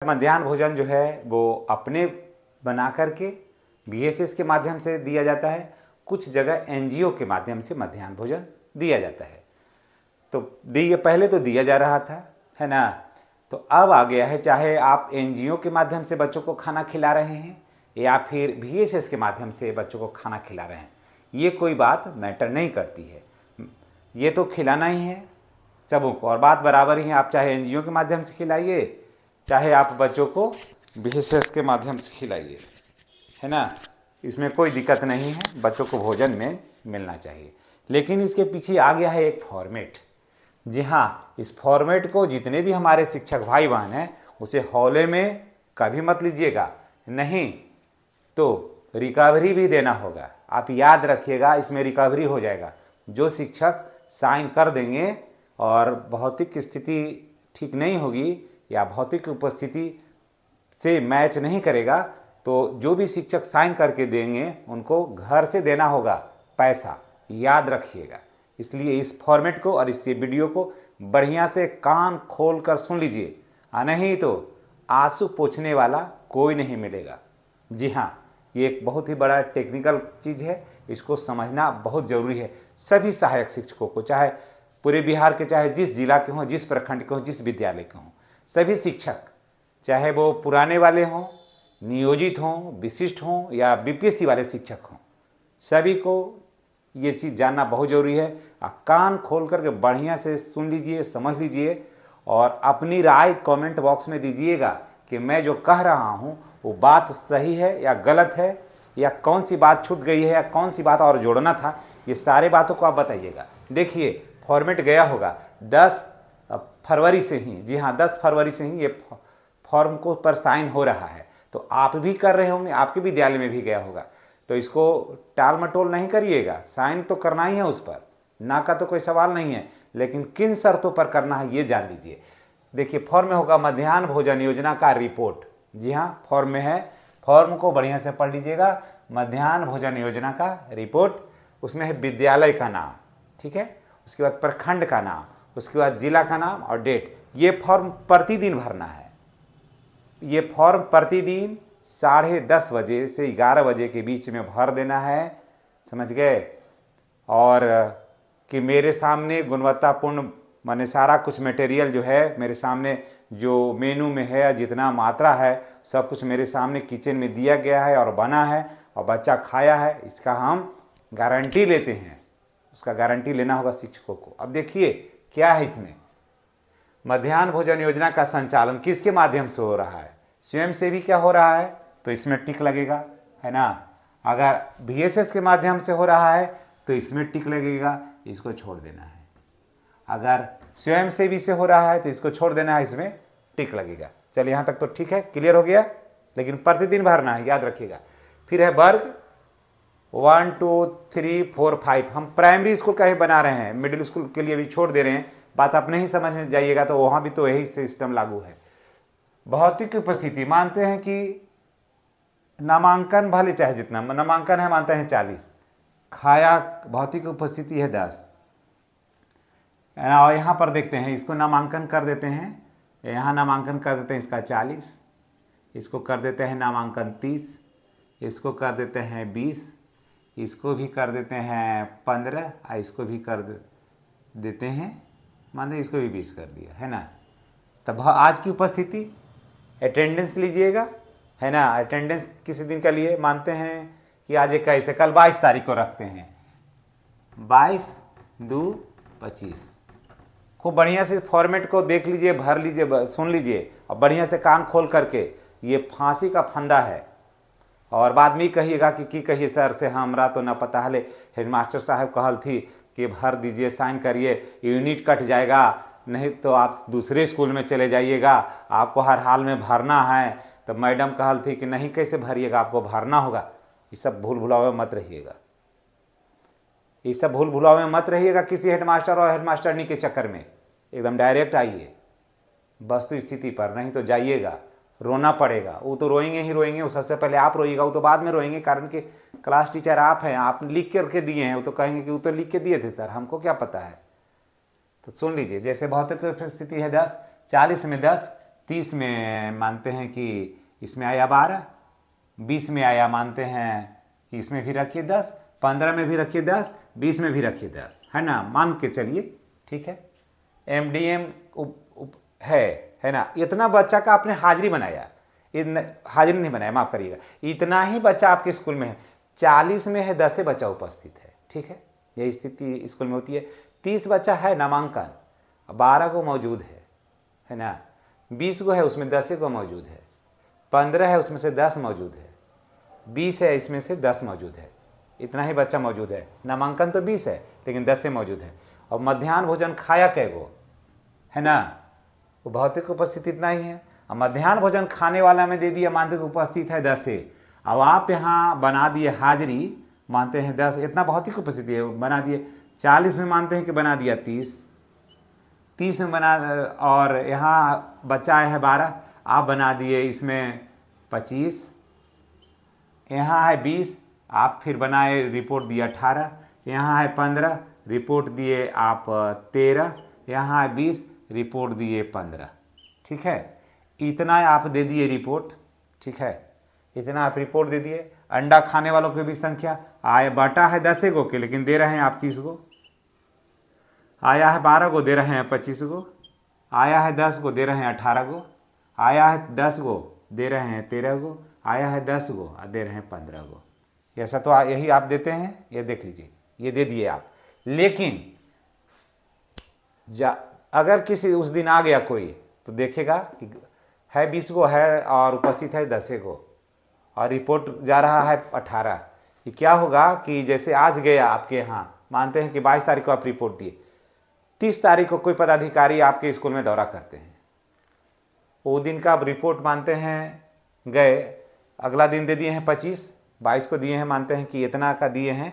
मध्याह्न भोजन जो है वो अपने बना करके बीएसएस के माध्यम से दिया जाता है, कुछ जगह एनजीओ के माध्यम से मध्याह्न भोजन दिया जाता है। तो पहले तो दिया जा रहा था, है ना। तो अब आ गया है, चाहे आप एनजीओ के माध्यम से बच्चों को खाना खिला रहे हैं या फिर बीएसएस के माध्यम से बच्चों को खाना खिला रहे हैं, ये कोई बात मैटर नहीं करती है। ये तो खिलाना ही है सबों को और बात बराबर ही है। आप चाहे एनजीओ के माध्यम से खिलाइए, चाहे आप बच्चों को बीएसएस के माध्यम से खिलाइए, है ना। इसमें कोई दिक्कत नहीं है, बच्चों को भोजन में मिलना चाहिए। लेकिन इसके पीछे आ गया है एक फॉर्मेट। जी हाँ, इस फॉर्मेट को जितने भी हमारे शिक्षक भाई बहन हैं उसे हौले में कभी मत लीजिएगा, नहीं तो रिकवरी भी देना होगा। आप याद रखिएगा, इसमें रिकवरी हो जाएगा। जो शिक्षक साइन कर देंगे और भौतिक स्थिति ठीक नहीं होगी या भौतिक उपस्थिति से मैच नहीं करेगा, तो जो भी शिक्षक साइन करके देंगे उनको घर से देना होगा पैसा, याद रखिएगा। इसलिए इस फॉर्मेट को और इस वीडियो को बढ़िया से कान खोल कर सुन लीजिए, नहीं तो आंसू पोंछने वाला कोई नहीं मिलेगा। जी हाँ, ये एक बहुत ही बड़ा टेक्निकल चीज़ है, इसको समझना बहुत ज़रूरी है। सभी सहायक शिक्षकों को, चाहे पूरे बिहार के, चाहे जिस जिला के हों, जिस प्रखंड के हों, जिस विद्यालय के हों, सभी शिक्षक, चाहे वो पुराने वाले हों, नियोजित हों, विशिष्ट हों या बीपीएससी वाले शिक्षक हों, सभी को ये चीज़ जानना बहुत ज़रूरी है। कान खोल करके बढ़िया से सुन लीजिए, समझ लीजिए और अपनी राय कमेंट बॉक्स में दीजिएगा कि मैं जो कह रहा हूँ वो बात सही है या गलत है, या कौन सी बात छूट गई है या कौन सी बात और जोड़ना था। ये सारे बातों को आप बताइएगा। देखिए, फॉर्मेट गया होगा 10 फरवरी से ही, जी हाँ 10 फरवरी से ही ये फॉर्म को पर साइन हो रहा है। तो आप भी कर रहे होंगे, आपके विद्यालय में भी गया होगा, तो इसको टाल मटोल नहीं करिएगा, साइन तो करना ही है उस पर, ना का तो कोई सवाल नहीं है, लेकिन किन शर्तों पर करना है ये जान लीजिए। देखिए, फॉर्म में होगा मध्याह्न भोजन योजना का रिपोर्ट। जी हाँ, फॉर्म में है, फॉर्म को बढ़िया से पढ़ लीजिएगा। मध्याह्न भोजन योजना का रिपोर्ट, उसमें है विद्यालय का नाम, ठीक है, उसके बाद प्रखंड का नाम, उसके बाद जिला का नाम और डेट। ये फॉर्म प्रतिदिन भरना है। ये फॉर्म प्रतिदिन 10:30 बजे से 11 बजे के बीच में भर देना है, समझ गए। और कि मेरे सामने गुणवत्तापूर्ण, माने सारा कुछ मटेरियल जो है मेरे सामने, जो मेनू में है, जितना मात्रा है सब कुछ मेरे सामने किचन में दिया गया है और बना है और बच्चा खाया है, इसका हम गारंटी लेते हैं। उसका गारंटी लेना होगा शिक्षकों को। अब देखिए क्या है इसमें, मध्याह्न भोजन योजना का संचालन किसके माध्यम से हो रहा है, स्वयं से भी क्या हो रहा है, तो इसमें टिक लगेगा, है ना। अगर बीएसएस के माध्यम से हो रहा है तो इसमें टिक लगेगा, इसको छोड़ देना है। अगर स्वयं से भी से हो रहा है तो इसको छोड़ देना है, इसमें टिक लगेगा। चलिए, यहाँ तक तो ठीक है, क्लियर हो गया। लेकिन प्रतिदिन भरना है, याद रखिएगा। फिर है वर्ग 1 2 3 4 5। हम प्राइमरी स्कूल का ही बना रहे हैं, मिडिल स्कूल के लिए भी छोड़ दे रहे हैं। बात आप नहीं समझ में जाइएगा तो वहाँ भी तो यही सिस्टम लागू है। भौतिक उपस्थिति मानते हैं कि नामांकन भले चाहे जितना नामांकन है, मानते हैं 40, खाया भौतिक उपस्थिति है 10। और यहाँ पर देखते हैं, इसको नामांकन कर देते हैं, यहाँ नामांकन कर देते हैं इसका 40, इसको कर देते हैं नामांकन 30, इसको कर देते हैं 20, इसको भी कर देते हैं 15, इसको भी कर देते हैं, मान लीजिए इसको भी 20 कर दिया, है ना। तब आज की उपस्थिति अटेंडेंस लीजिएगा, है ना। अटेंडेंस किसी दिन का लिए मानते हैं कि आज 21 है, कल 22 तारीख को रखते हैं, 22/2/25। खूब बढ़िया से फॉर्मेट को देख लीजिए, भर लीजिए, सुन लीजिए और बढ़िया से कान खोल करके। ये फांसी का फंदा है। और बाद में कहिएगा कि कहिए सर से हमरा तो ना पता है, हेडमास्टर साहब कहल थी कि भर दीजिए, साइन करिए, यूनिट कट जाएगा, नहीं तो आप दूसरे स्कूल में चले जाइएगा, आपको हर हाल में भरना है। तो मैडम कहल थी कि नहीं, कैसे भरिएगा, आपको भरना होगा। ये सब भूल भुलावे मत रहिएगा, ये सब भूल भुलावे मत रहिएगा किसी हेडमास्टर और हेडमास्टरनी के चक्कर में। एकदम डायरेक्ट आइए वस्तु स्थिति पर, नहीं तो जाइएगा, रोना पड़ेगा। वो तो रोएंगे ही रोएंगे, वो सबसे पहले आप रोइएगा, वो तो बाद में रोएंगे, कारण कि क्लास टीचर आप हैं, आप लिख करके दिए हैं। वो तो कहेंगे कि वो तो लिख के दिए थे सर, हमको क्या पता है। तो सुन लीजिए, जैसे भौतिक स्थिति है 10, 40 में 10, 30 में मानते हैं कि इसमें आया 12, 20 में आया मानते हैं कि इसमें भी रखिए 10, 15 में भी रखिए 10, 20 में भी रखिए 10, है ना, मान के चलिए, ठीक है। MDM है ना, इतना बच्चा का आपने हाजिरी बनाया, हाजिरी नहीं बनाया, माफ करिएगा, इतना ही बच्चा आपके स्कूल में है, 40 में है 10 बच्चा उपस्थित है, ठीक है, यही स्थिति स्कूल में होती है। 30 बच्चा है नामांकन, 12 को मौजूद है ना, 20 को है उसमें 10 को मौजूद है, 15 है उसमें से 10 मौजूद है, 20 है इसमें से 10 मौजूद है, इतना ही बच्चा मौजूद है। नामांकन तो 20 है लेकिन 10 से मौजूद है। और मध्याह्न भोजन खाया कैगो, है ना, वो भौतिक उपस्थिति इतना ही है। और मध्याह्न भोजन खाने वाला में दे दिया मानते उपस्थित है 10 से, अब आप यहाँ बना दिए हाजिरी मानते हैं 10, इतना भौतिक उपस्थिति है बना दिए। 40 में मानते हैं कि बना दिया 30 में बना, और यहाँ बच्चा आया है 12, आप बना दिए इसमें 25, यहाँ है 20, आप फिर बनाए रिपोर्ट दिया 18, यहाँ है 15, रिपोर्ट दिए आप 13, यहाँ है 20, रिपोर्ट दिए 15, ठीक है, इतना आप दे दिए रिपोर्ट, ठीक है, इतना आप रिपोर्ट दे दिए। अंडा खाने वालों की भी संख्या आया, बाटा है 10 गो के लेकिन दे रहे हैं आप 30 गो, आया है 12 गो दे रहे हैं 25 गो, आया है 10 गो दे रहे हैं 18 गो, आया है 10 गो दे रहे हैं 13 गो, आया है 10 गो दे रहे हैं 15 गो। ऐसा तो यही आप देते हैं, ये देख लीजिए, ये दे दिए आप। लेकिन अगर किसी उस दिन आ गया कोई तो देखेगा कि है 20 गो है और उपस्थित है 10 गो और रिपोर्ट जा रहा है 18, ये क्या होगा कि जैसे आज गया आपके यहाँ, मानते हैं कि 22 तारीख को आप रिपोर्ट दिए, 30 तारीख को कोई पदाधिकारी आपके स्कूल में दौरा करते हैं, वो दिन का आप रिपोर्ट मानते हैं गए, अगला दिन दे दिए हैं 25, 22 को दिए हैं मानते हैं कि इतना का दिए हैं,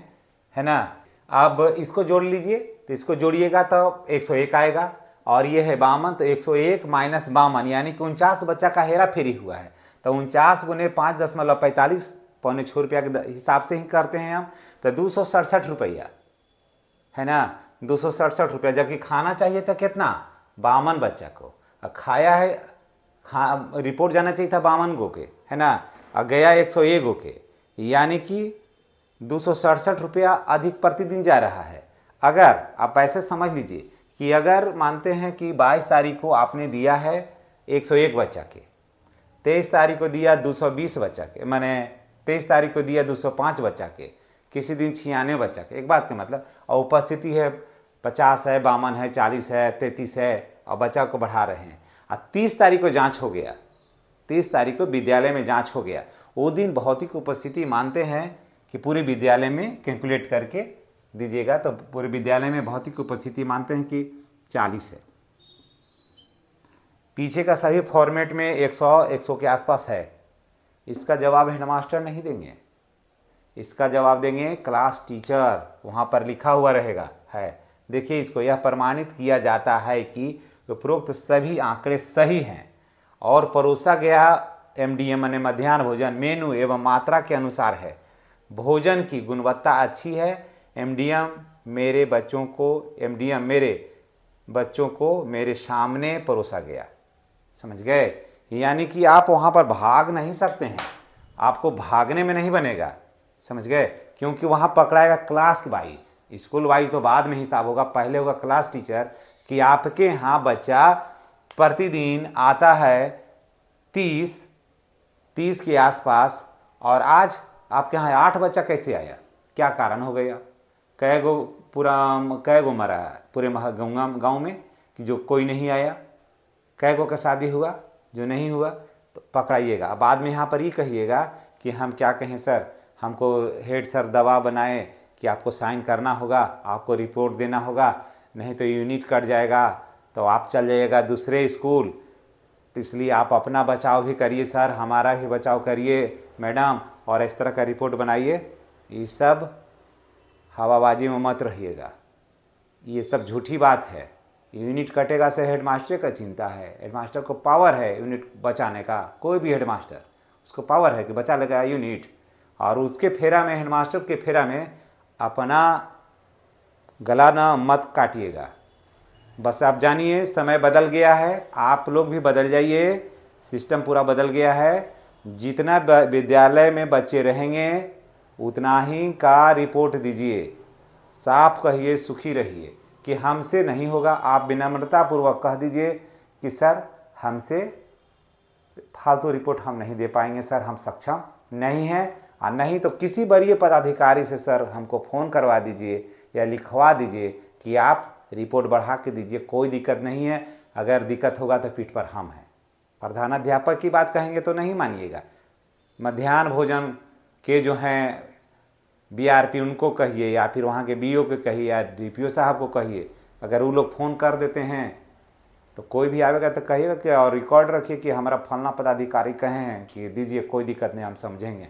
है ना। अब इसको जोड़ लीजिए, तो इसको जोड़िएगा तो 101 आएगा, और ये है 52, तो 101 माइनस 52 यानी कि 49 बच्चा का हेरा फेरी हुआ है। तो 49 गुने 5.45 पौने 6 रुपया के हिसाब से ही करते हैं हम, तो 267 रुपया, है ना, 267 रुपया, जबकि खाना चाहिए था कितना, 52 बच्चा को, खाया है, रिपोर्ट जाना चाहिए था 52 गो के, है ना, और गया 101 गो के, यानी कि 267 रुपया अधिक प्रतिदिन जा रहा है। अगर आप ऐसे समझ लीजिए कि अगर मानते हैं कि 22 तारीख को आपने दिया है 101 बच्चा के, 23 तारीख को दिया 220 बच्चा के, मैंने 23 तारीख को दिया 205 बच्चा के, किसी दिन 96 बच्चा के, एक बात का मतलब, और उपस्थिति है 50 है, 52 है, 40 है, 33 है, और बच्चा को बढ़ा रहे हैं, और 30 तारीख को जांच हो गया, 30 तारीख को विद्यालय में जांच हो गया, वो दिन भौतिक उपस्थिति मानते हैं कि पूरे विद्यालय में कैलकुलेट करके दीजिएगा, तो पूरे विद्यालय में भौतिक उपस्थिति मानते हैं कि 40 है। पीछे का सभी फॉर्मेट में 100 के आसपास है। इसका जवाब हेडमास्टर नहीं देंगे, इसका जवाब देंगे क्लास टीचर, वहाँ पर लिखा हुआ रहेगा है। देखिए इसको, यह प्रमाणित किया जाता है कि उपरोक्त सभी आंकड़े सही हैं और परोसा गया MDM यानी मध्याह्न भोजन मेनू एवं मात्रा के अनुसार है। भोजन की गुणवत्ता अच्छी है। MDM मेरे बच्चों को मेरे सामने परोसा गया। समझ गए? यानी कि आप वहाँ पर भाग नहीं सकते हैं, आपको भागने में नहीं बनेगा। समझ गए? क्योंकि वहाँ पकड़ाएगा क्लास वाइज, स्कूल वाइज तो बाद में हिसाब होगा, पहले होगा क्लास टीचर कि आपके यहाँ बच्चा प्रतिदिन आता है 30 के आसपास, और आज आपके यहाँ 8 बच्चा कैसे आया, क्या कारण हो गया? कै गो मरा पूरे गाँव में कि जो कोई नहीं आया? कै गो का शादी हुआ जो नहीं हुआ? तो पकड़ाइएगा। बाद में यहाँ पर ये कहिएगा कि हम क्या कहें सर, हमको हेड सर दबाव बनाए कि आपको साइन करना होगा, आपको रिपोर्ट देना होगा, नहीं तो यूनिट कट जाएगा, तो आप चल जाइएगा दूसरे स्कूल। तो इसलिए आप अपना बचाव भी करिए सर, हमारा भी बचाव करिए मैडम, और इस तरह का रिपोर्ट बनाइए। ये सब हवाबाजी में मत रहिएगा, ये सब झूठी बात है। यूनिट कटेगा से हेडमास्टर का चिंता है, हेडमास्टर को पावर है यूनिट बचाने का। कोई भी हेडमास्टर, उसको पावर है कि बचा लेगा यूनिट, और उसके फेरा में, हेडमास्टर के फेरा में अपना गला ना मत काटिएगा। बस आप जानिए समय बदल गया है, आप लोग भी बदल जाइए, सिस्टम पूरा बदल गया है। जितना विद्यालय में बच्चे रहेंगे उतना ही का रिपोर्ट दीजिए, साफ कहिए, सुखी रहिए कि हमसे नहीं होगा। आप विनम्रतापूर्वक कह दीजिए कि सर हमसे फालतू रिपोर्ट हम नहीं दे पाएंगे सर, हम सक्षम नहीं हैं, और नहीं तो किसी वरीय पदाधिकारी से सर हमको फ़ोन करवा दीजिए या लिखवा दीजिए कि आप रिपोर्ट बढ़ा के दीजिए, कोई दिक्कत नहीं है। अगर दिक्कत होगा तो पीठ पर हम हैं। प्रधानाध्यापक की बात कहेंगे तो नहीं मानिएगा। मध्याह्न भोजन के जो हैं बीआरपी उनको कहिए, या फिर वहाँ के बीओ को कहिए, या डीपीओ साहब को कहिए। अगर वो लोग फ़ोन कर देते हैं तो कोई भी आएगा तो कहिएगा कि और रिकॉर्ड रखिए कि हमारा फलना पदाधिकारी कहे हैं कि दीजिए, कोई दिक्कत नहीं, हम समझेंगे,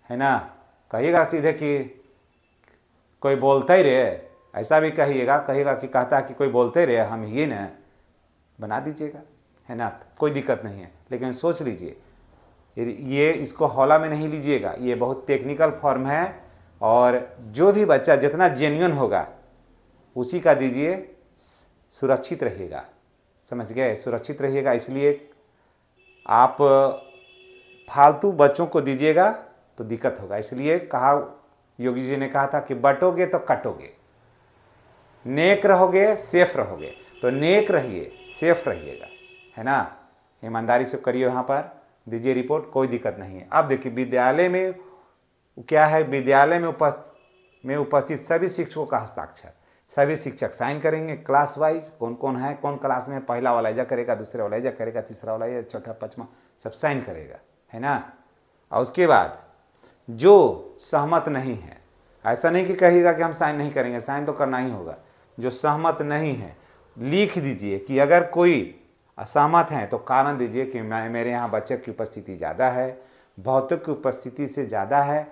है ना। कहिएगा सीधे कि कोई बोलते ही रहे, ऐसा भी कहिएगा कि कहता है कि कोई बोलते ही रहे, हम ये न बना दीजिएगा, है ना, कोई दिक्कत नहीं है। लेकिन सोच लीजिए, ये इसको हौला में नहीं लीजिएगा, ये बहुत टेक्निकल फॉर्म है, और जो भी बच्चा जितना जेन्युइन होगा उसी का दीजिए, सुरक्षित रहिएगा, समझ गए, सुरक्षित रहिएगा। इसलिए आप फालतू बच्चों को दीजिएगा तो दिक्कत होगा। इसलिए कहा, योगी जी ने कहा था कि बटोगे तो कटोगे, नेक रहोगे सेफ रहोगे, तो नेक रहिए, सेफ रहिएगा, है ना। ईमानदारी से करिए, वहाँ पर दीजिए रिपोर्ट, कोई दिक्कत नहीं है। अब देखिए विद्यालय में क्या है, विद्यालय में उपस्थित सभी शिक्षकों का हस्ताक्षर, सभी शिक्षक साइन करेंगे, क्लास वाइज कौन कौन है, कौन क्लास में, पहला वाला ऐजा करेगा, दूसरा वाला ऐजा करेगा, तीसरा वाला ऐजा, चौथा पाँचवा सब साइन करेगा, है ना। और उसके बाद जो सहमत नहीं है, ऐसा नहीं कि कहिएगा कि हम साइन नहीं करेंगे, साइन तो करना ही होगा। जो सहमत नहीं है लिख दीजिए कि अगर कोई असहमत हैं तो कारण दीजिए कि मेरे यहाँ बच्चे की उपस्थिति ज़्यादा है, भौतिक की उपस्थिति से ज़्यादा है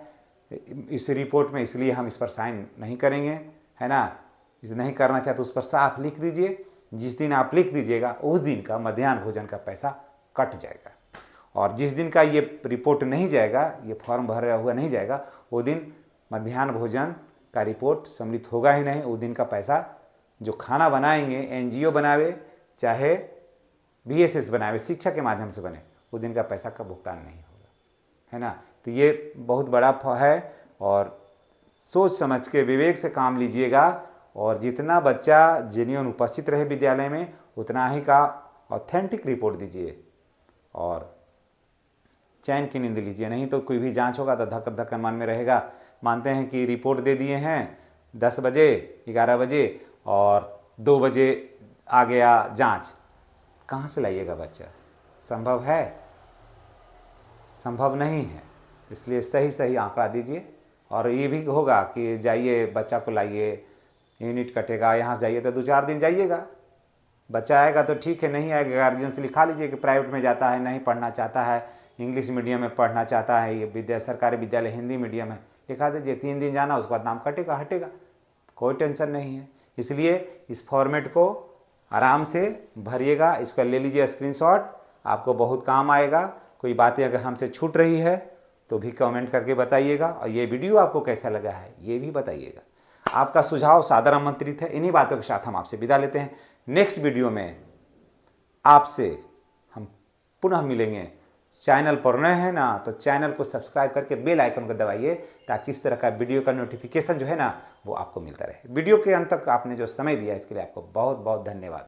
इस रिपोर्ट में, इसलिए हम इस पर साइन नहीं करेंगे, है ना। इसे नहीं करना चाहते तो उस पर साफ लिख दीजिए। जिस दिन आप लिख दीजिएगा उस दिन का मध्याह्न भोजन का पैसा कट जाएगा, और जिस दिन का ये रिपोर्ट नहीं जाएगा, ये फॉर्म भरा हुआ नहीं जाएगा, वो दिन मध्याह्न भोजन का रिपोर्ट सम्मिलित होगा ही नहीं। उस दिन का पैसा जो खाना बनाएंगे, एनजीओ बनावे चाहे बीएसएस बनावे, शिक्षा के माध्यम से बने, उस दिन का पैसा का भुगतान नहीं होगा, है ना। तो ये बहुत बड़ा है, और सोच समझ के विवेक से काम लीजिएगा, और जितना बच्चा जेन्युइन उपस्थित रहे विद्यालय में उतना ही का ऑथेंटिक रिपोर्ट दीजिए, और चैन की नींद लीजिए। नहीं तो कोई भी जांच होगा तो धक्कर धक्कर मन में रहेगा। मानते हैं कि रिपोर्ट दे दिए हैं 10 बजे 11 बजे और 2 बजे आ गया जांच, कहाँ से लाइएगा बच्चा, संभव है, संभव नहीं है। इसलिए सही सही आंकड़ा दीजिए। और ये भी होगा कि जाइए बच्चा को लाइए, यूनिट कटेगा, यहाँ से जाइए तो 2-4 दिन जाइएगा, बच्चा आएगा तो ठीक है, नहीं आएगा गार्जियन से लिखा लीजिए कि प्राइवेट में जाता है, नहीं पढ़ना चाहता है, इंग्लिश मीडियम में पढ़ना चाहता है, ये सरकारी विद्यालय हिंदी मीडियम है, लिखा दीजिए। 3 दिन जाना, उसके बाद नाम कटेगा, हटेगा, कोई टेंशन नहीं है। इसलिए इस फॉर्मेट को आराम से भरिएगा, इसका ले लीजिए स्क्रीनशॉट, आपको बहुत काम आएगा। कोई बातें अगर हमसे छूट रही है तो भी कमेंट करके बताइएगा, और ये वीडियो आपको कैसा लगा है ये भी बताइएगा। आपका सुझाव सादर आमंत्रित है। इन्हीं बातों के साथ हम आपसे विदा लेते हैं। नेक्स्ट वीडियो में आपसे हम पुनः मिलेंगे। चैनल पर नए हैं ना तो चैनल को सब्सक्राइब करके बेल आइकन को दबाइए, ताकि इस तरह का वीडियो का नोटिफिकेशन जो है ना वो आपको मिलता रहे। वीडियो के अंत तक आपने जो समय दिया इसके लिए आपको बहुत बहुत धन्यवाद।